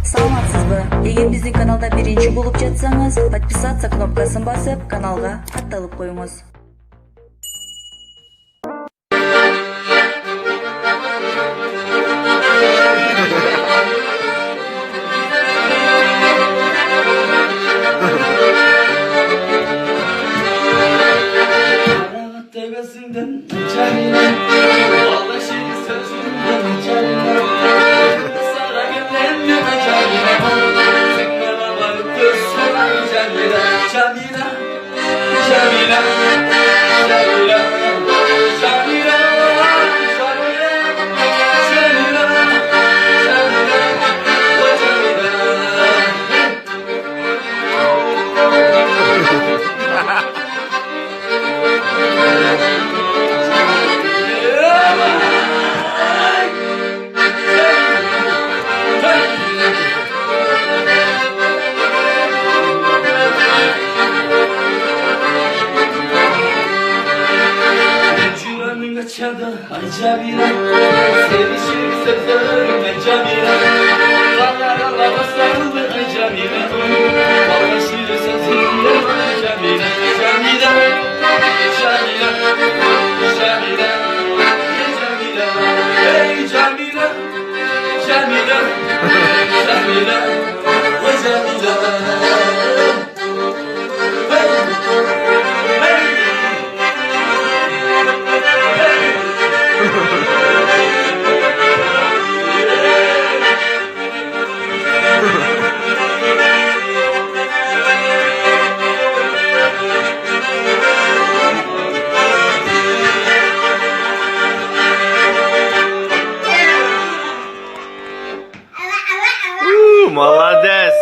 Саламатсызбы? Эгер биздин каналда биринчи болуп жатсаңыз, подписаться кнопкасын басып, каналга катталып коюңуз. Jamila, sevişir sözlerime Jamila, Allah'a basarlı Jamila, Alışır sözlerime Jamila, Jamila, Jamila, Jamila, Jamila, hey Jamila, Jamila, Jamila, Jamila. Молодец!